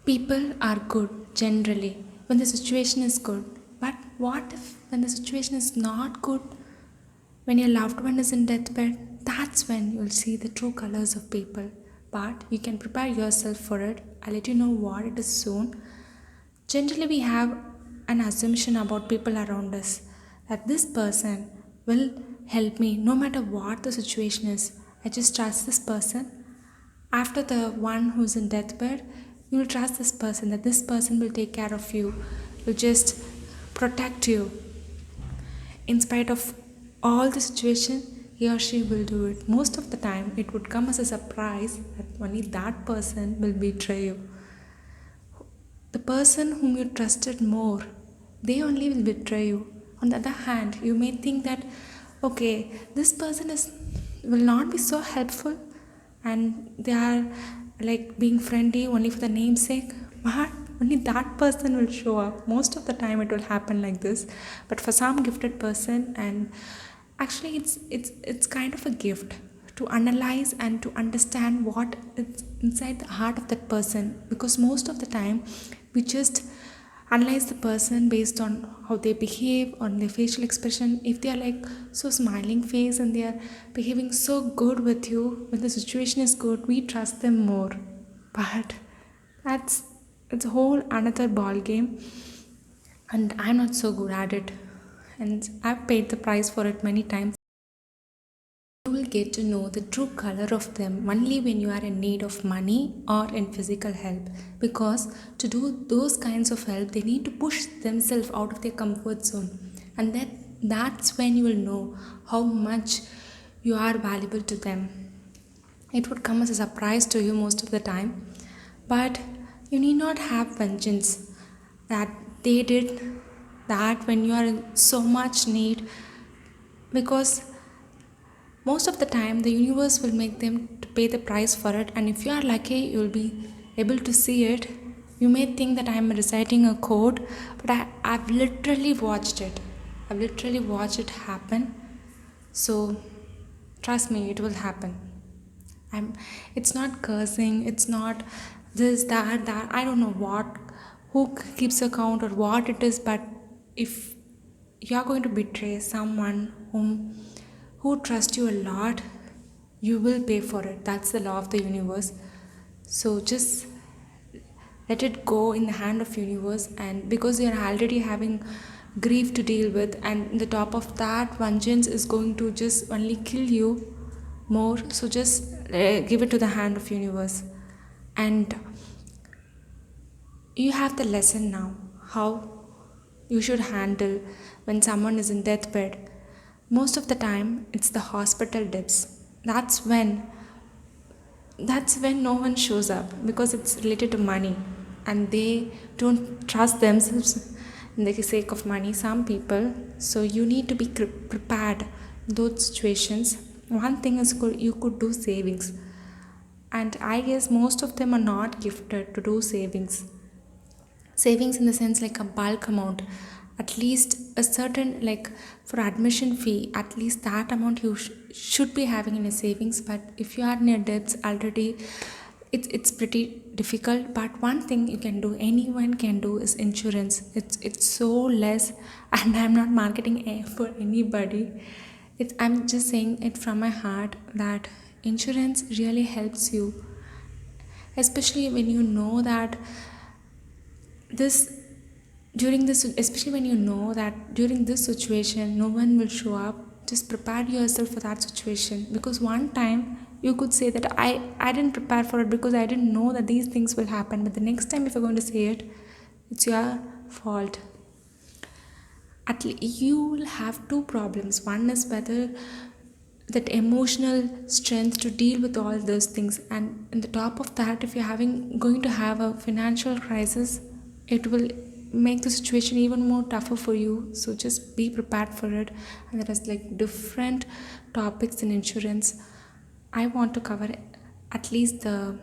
People are good generally when the situation is good. But what if when the situation is not good, when your loved one is in deathbed, that's when you'll see the true colors of people. But you can prepare yourself for it. I'll let you know what it is soon. Generally, we have an assumption about people around us that this person will help me no matter what the situation is. I just trust this person. After the one who's in deathbed, you will trust this person that this person will take care of you, will just protect you. In spite of all the situation, he or she will do it. Most of the time, it would come as a surprise that only that person will betray you. The person whom you trusted more, they only will betray you. On the other hand, you may think that, okay, this person is will not be so helpful and they are like being friendly only for the namesake, but only that person will show up. Most of the time it will happen like this. But for some gifted person, and actually it's kind of a gift to analyze and to understand what is inside the heart of that person, because most of the time we just analyze the person based on how they behave, on their facial expression. If they are like so smiling face and they are behaving so good with you when the situation is good, we trust them more. But that's it's a whole another ball game, and I'm not so good at it, and I've paid the price for it many times. You will get to know the true color of them only when you are in need of money or in physical help. Because to do those kinds of help, they need to push themselves out of their comfort zone. And that's when you will know how much you are valuable to them. It would come as a surprise to you most of the time. But you need not have vengeance that they did that when you are in so much need, because most of the time the universe will make them to pay the price for it, and if you are lucky you will be able to see it. You may think that I am reciting a code, but I've literally watched it. I've literally watched it happen. So trust me, it will happen. I'm it's not cursing, it's not this, that. I don't know what who keeps account or what it is, but if you are going to betray someone who trusts you a lot, you will pay for it. That's the law of the universe. So just let it go in the hand of universe, and because you're already having grief to deal with, and the top of that vengeance is going to just only kill you more, so just give it to the hand of universe. And you have the lesson now how you should handle when someone is in deathbed. Most of the time it's the hospital dips. That's when no one shows up, because it's related to money and they don't trust themselves in the sake of money, some people. So you need to be prepared in those situations. One thing is good, you could do savings, and I guess most of them are not gifted to do savings in the sense like a bulk amount, at least a certain, like for admission fee, at least that amount you should be having in a savings. But if you are near debts already, it's pretty difficult. But one thing you can do, anyone can do, is insurance. It's so less, and I'm not marketing for anybody. I'm just saying it from my heart that insurance really helps you, especially when you know that this during this especially when you know that during this situation no one will show up. Just prepare yourself for that situation, because one time you could say that I didn't prepare for it because I didn't know that these things will happen, but the next time if you're going to say it, it's your fault. At least you will have two problems. One is whether that emotional strength to deal with all those things, and in the top of that, if you're having going to have a financial crisis, it will make the situation even more tougher for you. So just be prepared for it. And there is like different topics in insurance. I want to cover at least the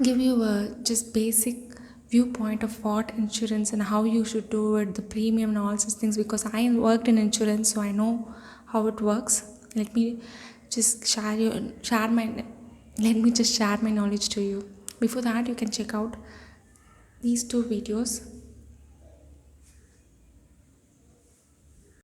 give you a just basic viewpoint of what insurance and how you should do it, the premium and all such things, because I worked in insurance, so I know how it works. Let me just share my knowledge to you. Before that, you can check out these two videos